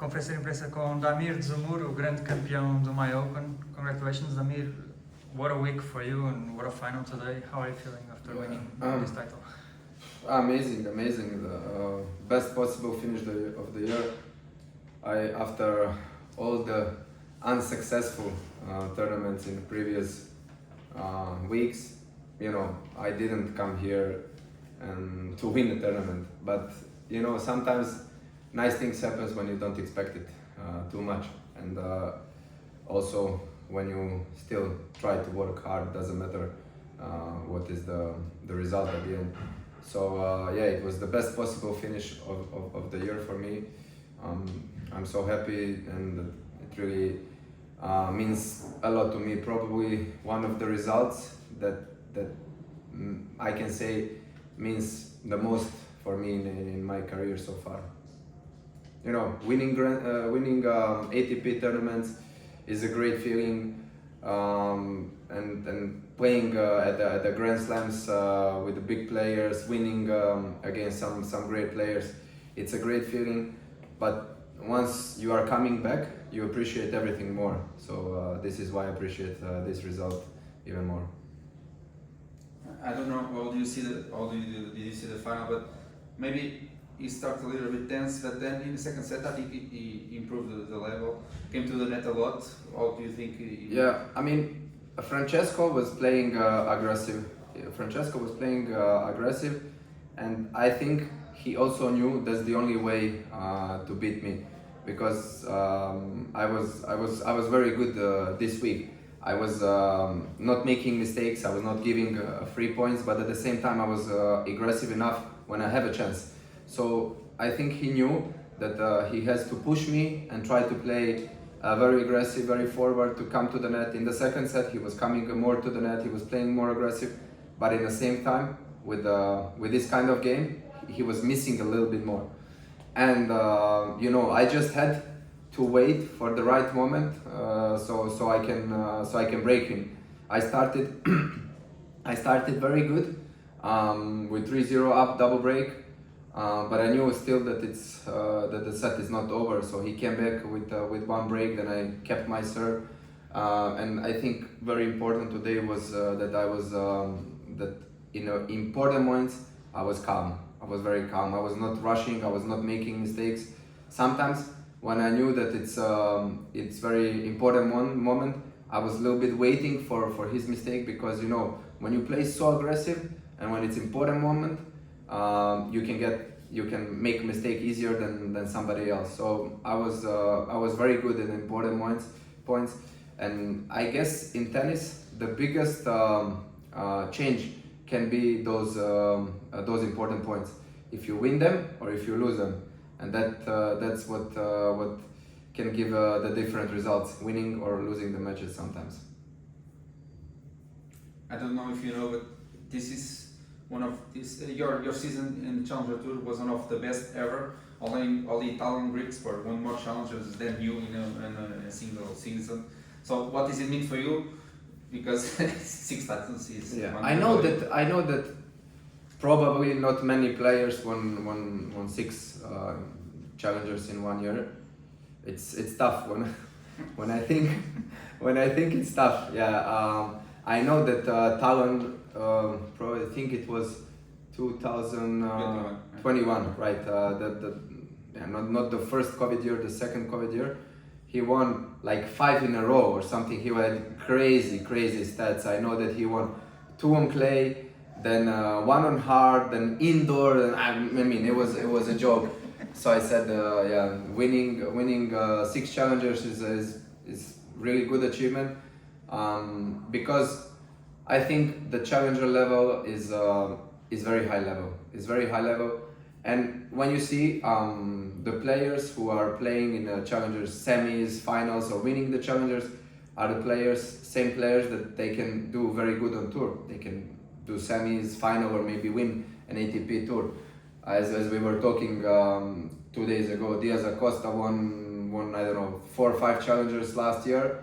conferência de imprensa com Damir Dzumhur, o grande campeão do Maia Open. Congratulations, Damir. What a week for you and what a final today. How are you feeling after winning this title? Amazing. The best possible finish of the year. After all the unsuccessful tournaments in the previous weeks, I didn't come here to win the tournament. But sometimes nice things happens when you don't expect it too much, and also when you still try to work hard, doesn't matter what is the result at the end. So it was the best possible finish of the year for me. I'm so happy, and it really means a lot to me. Probably one of the results that I can say means the most for me in my career so far. Winning ATP tournaments is a great feeling, and playing at the Grand Slams with the big players, winning against some great players, it's a great feeling. But once you are coming back, you appreciate everything more. So this is why I appreciate this result even more. I don't know how did you see the final, but maybe he started a little bit tense, but then in the second set I think he improved the level, came to the net a lot. How do you think Francesco was playing aggressive. And I think he also knew that's the only way to beat me, because I was very good this week. I was not making mistakes, I was not giving free points, but at the same time I was aggressive enough when I have a chance. So I think he knew that he has to push me and try to play very aggressive, very forward to come to the net. In the second set he was coming more to the net, he was playing more aggressive, but in the same time with this kind of game he was missing a little bit more. And I just had to wait for the right moment so I can break him. I started very good with 3-0 up double break, but I knew still that that the set is not over. So he came back with one break, then I kept my serve, and I think very important today was that in important moments I was calm. I was very calm. I was not rushing. I was not making mistakes. Sometimes when I knew that it's very important moment, I was a little bit waiting for his mistake, because when you play so aggressive and when it's important moment, you can make a mistake easier than somebody else. So I was very good in important points, and I guess in tennis the biggest change can be those important points. If you win them or if you lose them, and that's what can give the different results, winning or losing the matches sometimes. I don't know if you know, but this is your season in Challenger Tour was one of the best ever. All the Italian Greeks won more challenges than you in a single season. So what does it mean for you? Because 6 titles is I know that probably not many players won 6 challengers in 1 year. It's tough when I think it's tough. I know that Talon probably think it was 2021, right? Not the first COVID year, the second COVID year. He won like 5 in a row or something. He had crazy stats. I know that he won 2 on clay, then 1 on hard, then indoor. And it was a joke. So I said, winning 6 challengers is really good achievement, because I think the challenger level is very high level. It's very high level, and when you see the players who are playing in the challengers semis, finals, or winning the challengers are the same players that they can do very good on tour. They can do semis, final, or maybe win an ATP tour. As we were talking 2 days ago, Diaz Acosta won I don't know 4 or 5 challengers last year.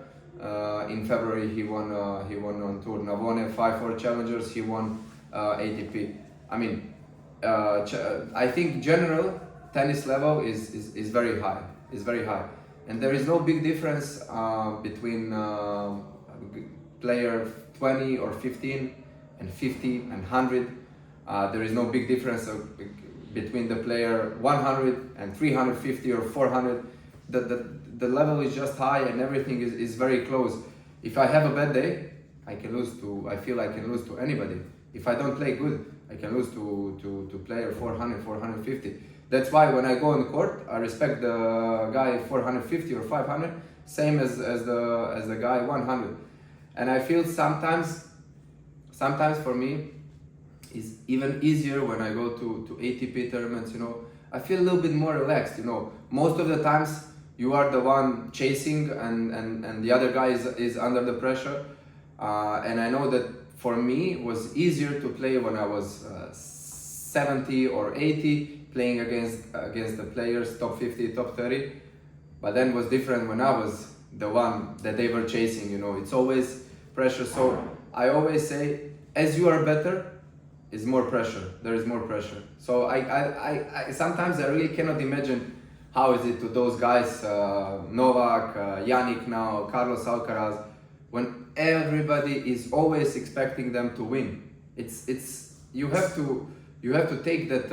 In February he won on tour. Navone 5 challengers, he won ATP. I think general tennis level is very high. is very high, and there is no big difference between player 20 or 15 and 50 and 100. There is no big difference between the player 100 and 350 or 400. The level is just high and everything is very close. If I have a bad day, I feel I can lose to anybody. If I don't play good, I can lose to player 400, 450. That's why when I go on court, I respect the guy 450 or 500, same as the guy 100. And I feel sometimes for me, it's even easier when I go to ATP tournaments, you know. I feel a little bit more relaxed, you know. Most of the times you are the one chasing and the other guy is under the pressure. And I know that for me it was easier to play when I was 70 or 80, playing against the players top 50, top 30. But then it was different when I was the one that they were chasing, you know. It's always pressure. So I always say, as you are better, is more pressure. There is more pressure. So I sometimes I really cannot imagine how is it to those guys, Novak, Yannick now, Carlos Alcaraz, when everybody is always expecting them to win. It's you have to take that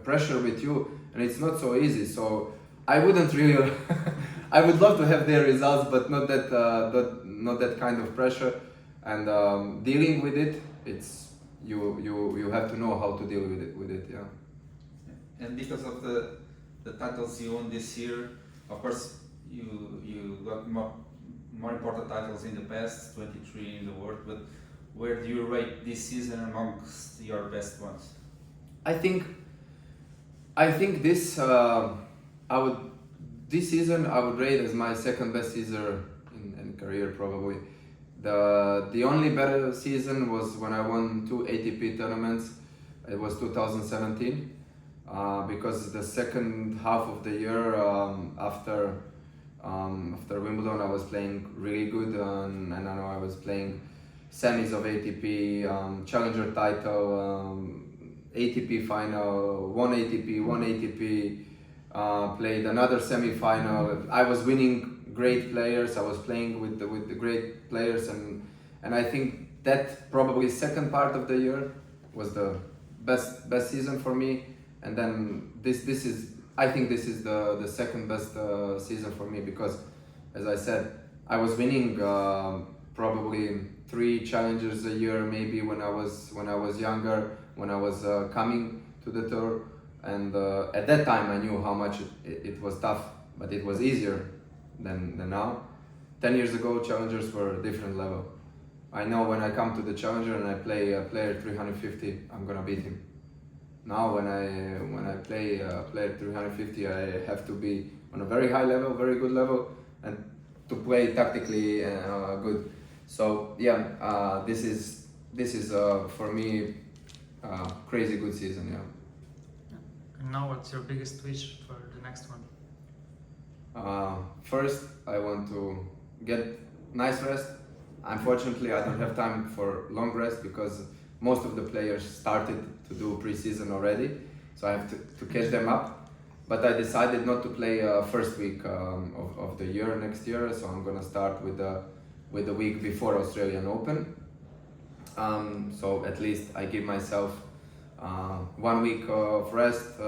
pressure with you, and it's not so easy. So I wouldn't really. I would love to have their results, but not that kind of pressure. And dealing with it, it's you have to know how to deal with it. Yeah. And because of the titles you won this year, of course you got more important titles in the past, 23 in the world, but where do you rate this season amongst your best ones? I think this this season I would rate as my second best season in career probably. The only better season was when I won 2 ATP tournaments. It was 2017 because the second half of the year after Wimbledon I was playing really good, and I know I was playing semis of ATP, challenger title, ATP final, won ATP, played another semi-final. I was winning great players. I was playing with the great players, and I think that probably second part of the year was the best season for me. And then this is the second best season for me because, as I said, I was winning probably 3 challengers a year maybe when I was younger, when I was coming to the tour, and at that time I knew how much it was tough, but it was easier than now. 10 years ago, challengers were a different level. I know when I come to the challenger and I play a player 350, I'm gonna beat him. Now when I play a player 350, I have to be on a very high level, very good level, and to play tactically good. So yeah, this is for me crazy good season. Yeah. And now, what's your biggest wish for the next one? First, I want to get nice rest. Unfortunately, I don't have time for long rest because most of the players started to do pre-season already, so I have to catch them up. But I decided not to play first week of the year next year, so I'm gonna start with the week before Australian Open. So at least I give myself 1 week of rest.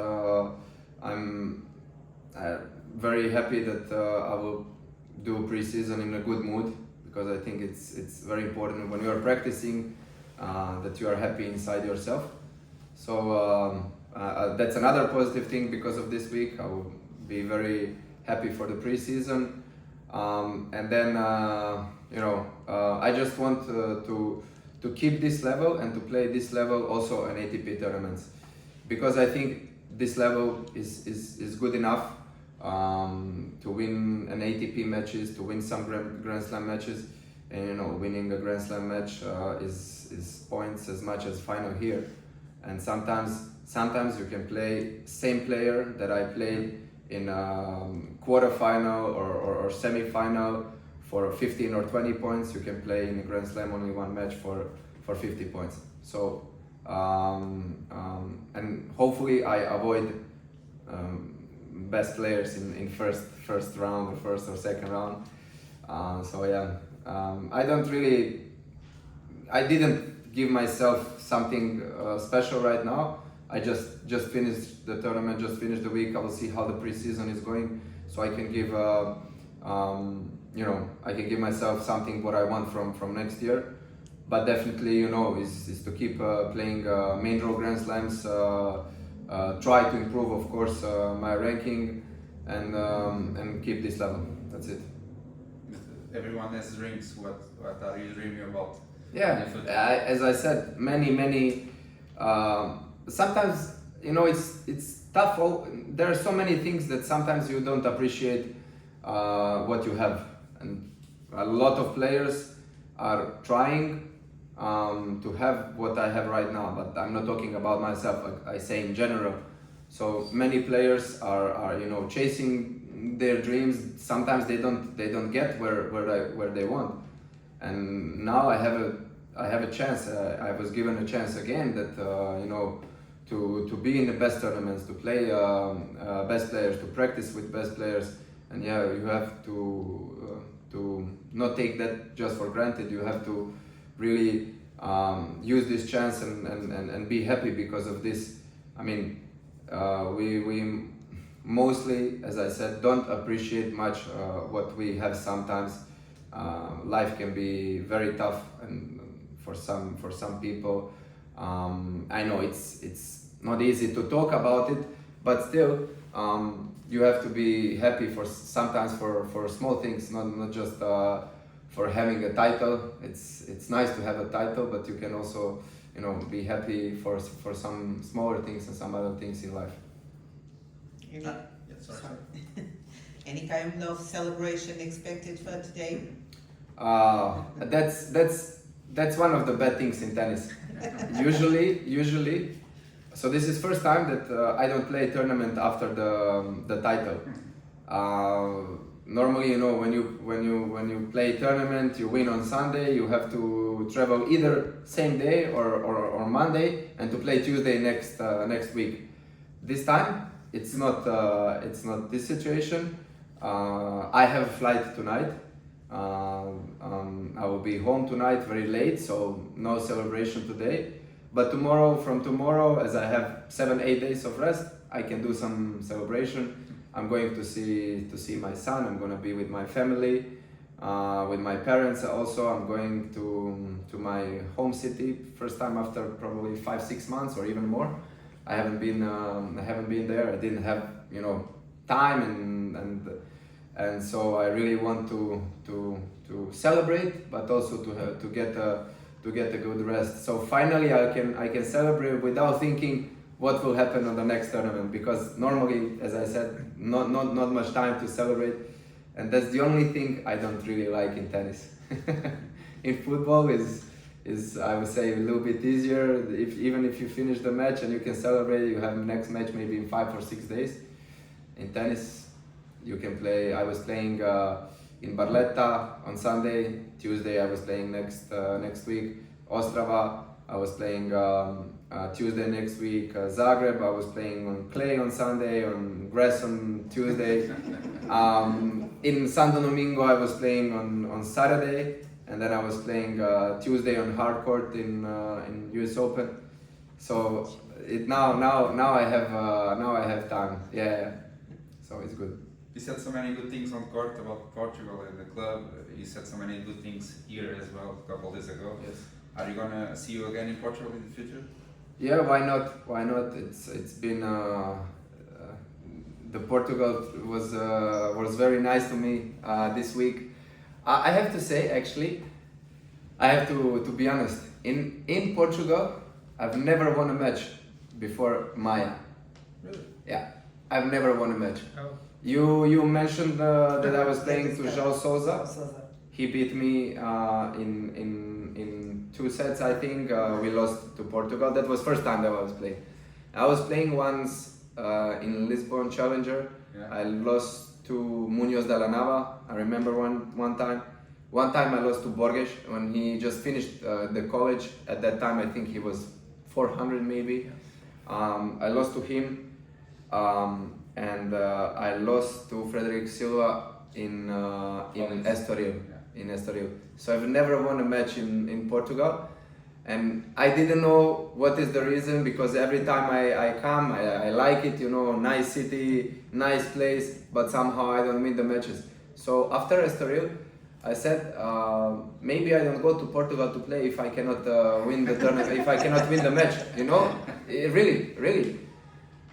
I'm very happy that I will do pre-season in a good mood, because I think it's very important when you are practicing that you are happy inside yourself. So that's another positive thing. Because of this week, I will be very happy for the pre-season, and then I just want to keep this level and to play this level also in ATP tournaments, because I think this level is good enough to win an ATP matches, to win some Grand Slam matches, and winning a Grand Slam match is points as much as final here. And sometimes you can play same player that I played in quarterfinal or semi-final for 15 or 20 points. You can play in a Grand Slam only one match for 50 points. So and hopefully I avoid best players in first round or first or second round. So yeah, I didn't give myself something special right now. I just finished the tournament, just finished the week. I will see how the preseason is going, so I can give I can give myself something what I want from next year. But definitely, is to keep playing main draw Grand Slams, try to improve, of course, my ranking, and keep this level. That's it. Everyone has dreams. What are you dreaming about? Yeah, as I said, many. Sometimes it's tough. There are so many things that sometimes you don't appreciate what you have, and a lot of players are trying to have what I have right now. But I'm not talking about myself. I say in general. So many players are chasing their dreams. Sometimes they don't get where they want, and now I have a chance. I was given a chance again that to be in the best tournaments, to play best players, to practice with best players, and yeah, you have to not take that just for granted. You have to really use this chance and be happy because of this. I mean, we mostly, as I said, don't appreciate much what we have sometimes. Life can be very tough, and for some people, I know it's not easy to talk about it, but still, you have to be happy sometimes for small things, not just for having a title. It's nice to have a title, but you can also be happy for some smaller things and some other things in life. Sorry. Any kind of celebration expected for today? That's one of the bad things in tennis. Usually, so this is first time that I don't play a tournament after the title. Normally, when you play a tournament, you win on Sunday. You have to travel either same day or Monday, and to play Tuesday next week. This time, it's not this situation. I have a flight tonight. I will be home tonight very late, so no celebration today. But from tomorrow, as I have 7-8 days of rest, I can do some celebration. I'm going to see my son. I'm going to be with my family, with my parents also. I'm going to my home city, first time after probably 5-6 months or even more. I haven't been there. I didn't have time and so I really want to celebrate, but also to get a good rest. So finally I can celebrate without thinking what will happen on the next tournament, because normally, as I said, not much time to celebrate, and that's the only thing I don't really like in tennis. In football is I would say a little bit easier. Even if you finish the match and you can celebrate, you have the next match maybe in 5 or 6 days. In tennis, you can play. I was playing in Barletta on Sunday. Tuesday I was playing next week. Ostrava I was playing Tuesday next week. Zagreb I was playing on clay on Sunday, on grass on Tuesday. In Santo Domingo I was playing on Saturday, and then I was playing Tuesday on hard court in US Open. So now I have time. Yeah. So it's good. You said so many good things on court about Portugal and the club. You said so many good things here as well a couple of days ago. Yes. Are you gonna see you again in Portugal in the future? Yeah, why not? Why not? It's been the Portugal was very nice to me this week. I have to say, actually, I have to be honest. In Portugal, I've never won a match before Maia. Really? Yeah, I've never won a match. Oh. You mentioned that I was playing to João Sousa. He beat me in 2 sets, I think. We lost to Portugal. That was first time that I was playing. I was playing once in Lisbon Challenger. Yeah. I lost to Munoz de la Nava. I remember one time. One time I lost to Borges when he just finished the college. At that time I think he was 400 maybe. I lost to him. and I lost to Frederic Silva in Estoril. In Estoril. So I've never won a match in Portugal, and I didn't know what is the reason, because every time I come, I like it, you know, nice city, nice place, but somehow I don't win the matches. So after Estoril, I said, maybe I don't go to Portugal to play if I cannot win the tournament, if I cannot win the match, you know, really.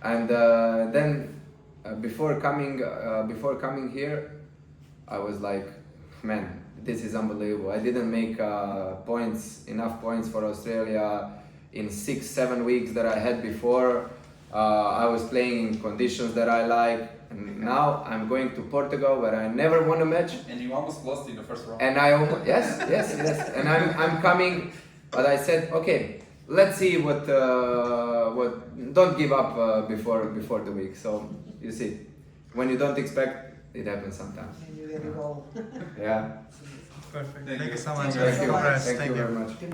And then before coming here, I was like, man, this is unbelievable. I didn't make enough points for Australia in 6-7 weeks that I had before. I was playing in conditions that I like. And now I'm going to Portugal, where I never won a match. And you almost lost in the first round. And I almost, yes. And I'm coming, but I said, okay, let's see what. Don't give up before the week. So you see, when you don't expect, it happens sometimes. And you really roll. Yeah. Perfect. Thank Thank you. you so much. Thank you so much. Congrats. Thank you very much. Congrats.